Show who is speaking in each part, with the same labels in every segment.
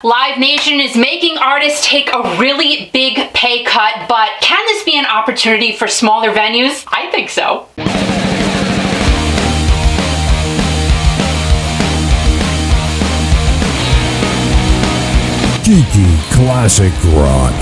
Speaker 1: Live Nation is making artists take a really big pay cut, but can this be an opportunity for smaller venues? I think so.
Speaker 2: Kiki Classic Rock.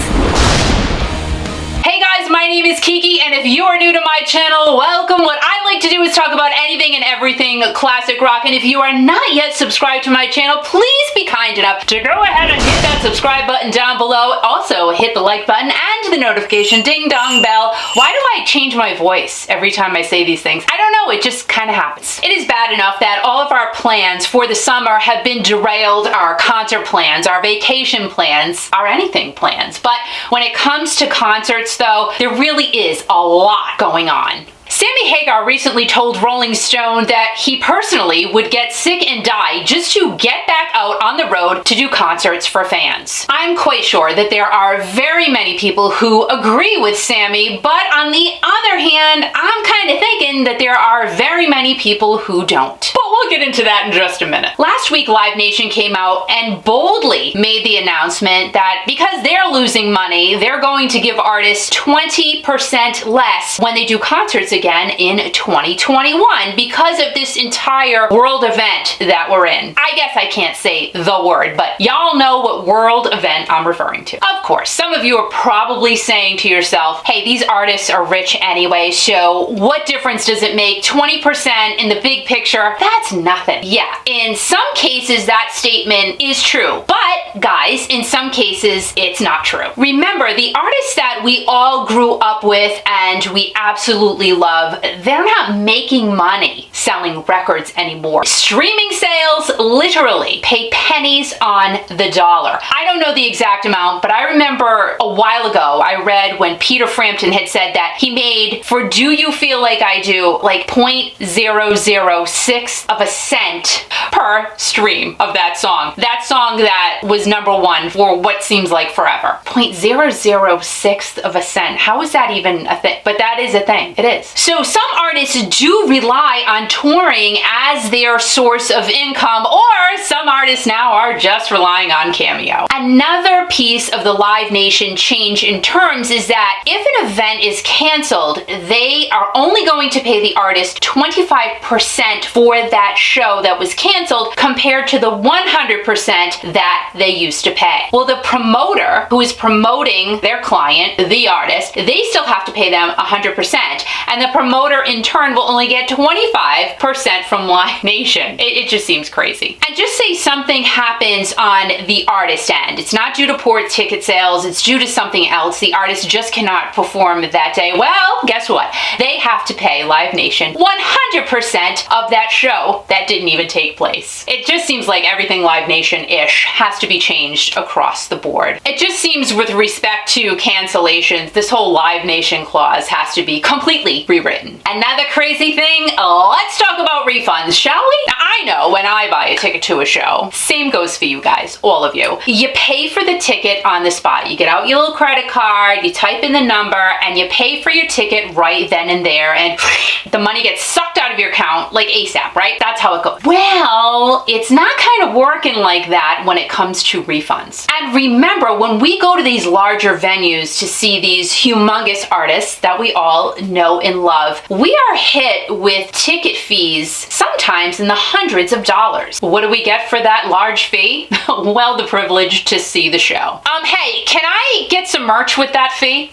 Speaker 1: My name is Kiki, and if you are new to my channel, welcome. What I like to do is talk about anything and everything classic rock, and if you are not yet subscribed to my channel, please be kind enough to go ahead and hit that subscribe button down below. Also, hit the like button and the notification ding-dong bell. Why do I change my voice every time I say these things? I don't know, it just kind of happens. It is bad enough that all of our plans for the summer have been derailed, our concert plans, our vacation plans, our anything plans. But when it comes to concerts, though, there really is a lot going on. Sammy Hagar recently told Rolling Stone that he personally would get sick and die just to get back out on the road to do concerts for fans. I'm quite sure that there are very many people who agree with Sammy, but on the other hand, I'm kind of thinking that there are very many people who don't. But we'll get into that in just a minute. Last week, Live Nation came out and boldly made the announcement that because they're losing money, they're going to give artists 20% less when they do concerts again in 2021 because of this entire world event that we're in. I guess I can't say the word, but y'all know what world event I'm referring to. Of course, some of you are probably saying to yourself, hey, these artists are rich anyway, so what difference does it make? 20% in the big picture, that's nothing. Yeah, in some cases that statement is true, but guys, in some cases it's not true. Remember, the artists that we all grew up with and we absolutely love, they're not making money selling records anymore. Streaming sales literally pay pennies on the dollar. I don't know the exact amount, but I remember a while ago I read when Peter Frampton had said that he made, for Do You Feel Like I Do, like 0.006 of a cent per stream of that song. That song that was #1 for what seems like forever. 0.006 of a cent. How is that even a thing? But that is a thing. It is. So some artists do rely on touring as their source of income, or some artists now are just relying on Cameo. Another piece of the Live Nation change in terms is that if an event is canceled, they are only going to pay the artist 25% for that show that was canceled compared to the 100% that they used to pay. Well, the promoter who is promoting their client, the artist, they still have to pay them 100%. And the promoter in turn will only get 25% from Live Nation. It just seems crazy. And just say something happens on the artist end. It's not due to poor ticket sales, it's due to something else. The artist just cannot perform that day. Well, guess what? They have to pay Live Nation 100% of that show that didn't even take place. It just seems like everything Live Nation-ish has to be changed across the board. It just seems with respect to cancellations, this whole Live Nation clause has to be completely rewritten. Another crazy thing, let's talk about refunds, shall we? Now, I know when I buy a ticket to a show, same goes for you guys, all of you. You pay for the ticket on the spot. You get out your little credit card, you type in the number, and you pay for your ticket right then and there, and the money gets sucked out of your account like ASAP, right? That's how it goes. Well, it's not kind of working like that when it comes to refunds. And remember, when we go to these larger venues to see these humongous artists that we all know and love, we are hit with ticket fees sometimes in the hundreds of dollars. What do we get for that large fee? Well, the privilege to see the show. Hey, can I get some merch with that fee?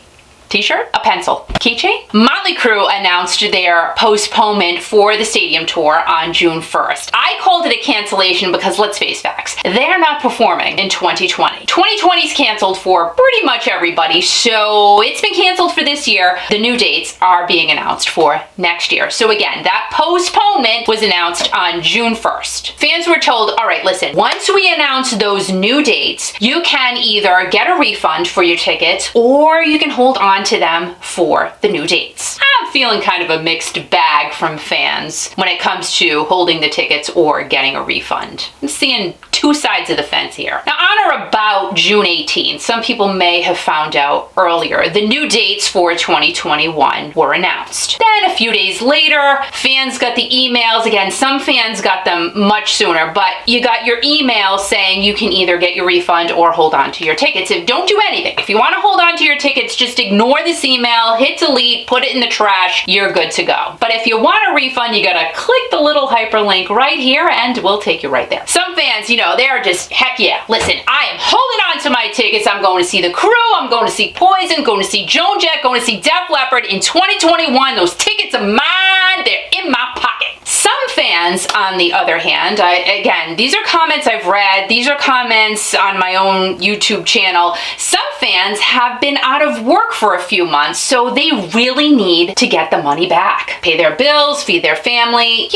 Speaker 1: T-shirt? A pencil? Keychain? Motley Crue announced their postponement for the stadium tour on June 1st. I called it a cancellation because, let's face facts, they're not performing in 2020. 2020's canceled for pretty much everybody, so it's been canceled for this year. The new dates are being announced for next year. So again, that postponement was announced on June 1st. Fans were told, all right, listen, once we announce those new dates, you can either get a refund for your tickets or you can hold on on to them for the new dates. I'm feeling kind of a mixed bag from fans when it comes to holding the tickets or getting a refund. I'm seeing two sides of the fence here. Now, on or about June 18th, some people may have found out earlier, the new dates for 2021 were announced. Then a few days later, fans got the emails. Again, some fans got them much sooner, but you got your email saying you can either get your refund or hold on to your tickets. Don't do anything. If you want to hold on to your tickets, just ignore this email, hit delete, put it in the trash, you're good to go. But if you want a refund, you gotta click the little hyperlink right here and we'll take you right there. Some fans, they're just, heck yeah, listen, I am holding on to my tickets. I'm going to see The Crew, I'm going to see Poison, going to see Joan Jett, going to see Def Leppard in 2021. Those tickets are mine, they're in my pocket. Some fans, on the other hand, again, these are comments I've read, these are comments on my own YouTube channel. Some fans have been out of work for a few months, so they really need to get the money back. Pay their bills, feed their family,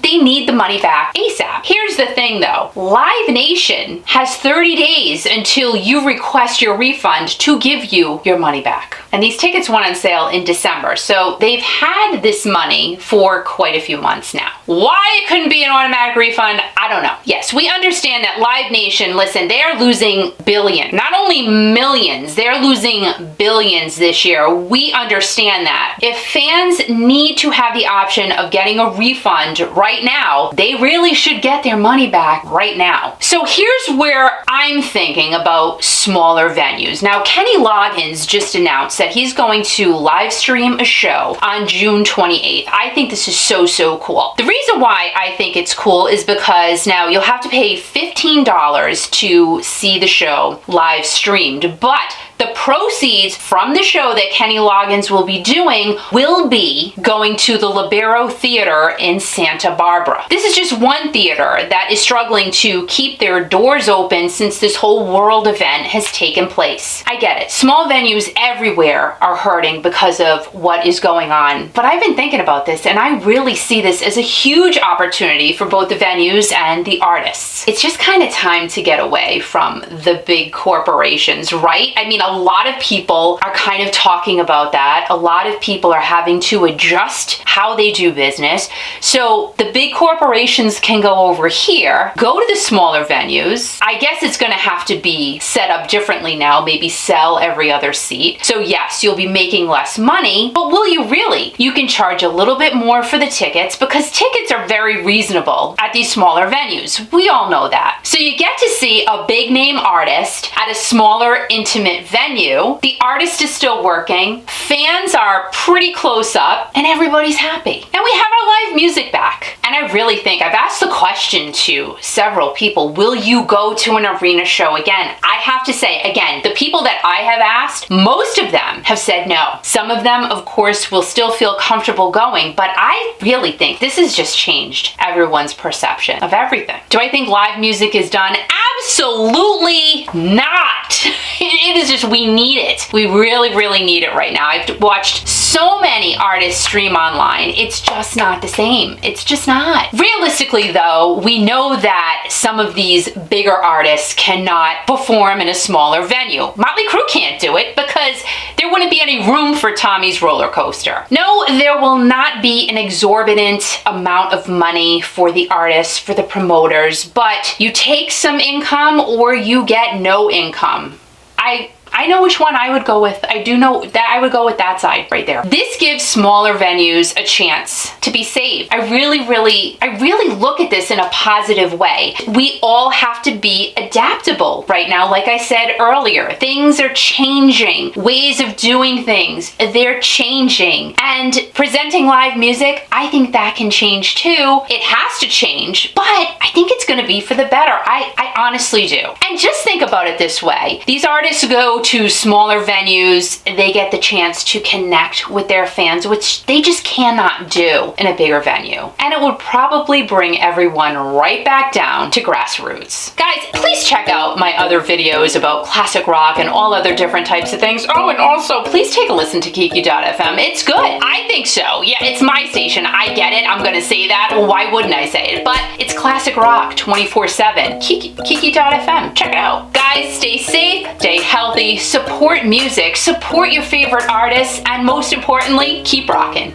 Speaker 1: they need the money back ASAP. Here's the thing though, Live Nation has 30 days until you request your refund to give you your money back. And these tickets went on sale in December, so they've had this money for quite a few months now. Why it couldn't be an automatic refund, I don't know. Yes, we understand that Live Nation, listen, they are losing billions, not only millions, they're losing billions this year. We understand that. If fans need to have the option of getting a refund right now, they really should get their money back right now. So here's where I'm thinking about smaller venues. Now, Kenny Loggins just announced that he's going to live stream a show on June 28th. I think this is so cool. The reason why I think it's cool is because now you'll have to pay $15 to see the show live streamed, but the proceeds from the show that Kenny Loggins will be doing will be going to the Libero Theater in Santa Barbara. This is just one theater that is struggling to keep their doors open since this whole world event has taken place. I get it. Small venues everywhere are hurting because of what is going on. But I've been thinking about this and I really see this as a huge opportunity for both the venues and the artists. It's just kind of time to get away from the big corporations, right? I mean, a lot of people are kind of talking about that. A lot of people are having to adjust how they do business. So the big corporations can go over here, go to the smaller venues. I guess it's going to have to be set up differently now, maybe sell every other seat. So yes, you'll be making less money, but will you really? You can charge a little bit more for the tickets because tickets are very reasonable at these smaller venues. We all know that. So you get to see a big name artist at a smaller, intimate venue. The artist is still working, fans are pretty close up, and everybody's happy. And we have our live music back. And I really think, I've asked the question to several people, will you go to an arena show again? I have to say, again, the people that I have asked, most of them have said no. Some of them, of course, will still feel comfortable going, but I really think this has just changed everyone's perception of everything. Do I think live music is done? Absolutely not. It is just, we need it. We really need it right now. I've watched so many artists stream online. It's just not the same. It's just not. Realistically though, we know that some of these bigger artists cannot perform in a smaller venue. Motley Crue can't do it because there wouldn't be any room for Tommy's roller coaster. No, there will not be an exorbitant amount of money for the artists, for the promoters, but you take some income or you get no income. I know which one I would go with. I do know that I would go with that side right there. This gives smaller venues a chance to be saved. I really look at this in a positive way. We all have to be adaptable right now. Like I said earlier, things are changing. Ways of doing things, they're changing. And presenting live music, I think that can change too. It has to change, but I think it's gonna be for the better. I honestly do. And just think about it this way. These artists go to smaller venues, they get the chance to connect with their fans, which they just cannot do in a bigger venue. And it would probably bring everyone right back down to grassroots. Guys, please check out my other videos about classic rock and all other different types of things. Oh, and also please take a listen to Kiki.fm. It's good. I think so. Yeah, it's my station. I get it. I'm gonna say that. Why wouldn't I say it? But it's classic rock 24/7. Kiki.fm. Check it out. Guys, guys, stay safe, stay healthy, support music, support your favorite artists, and most importantly, keep rocking.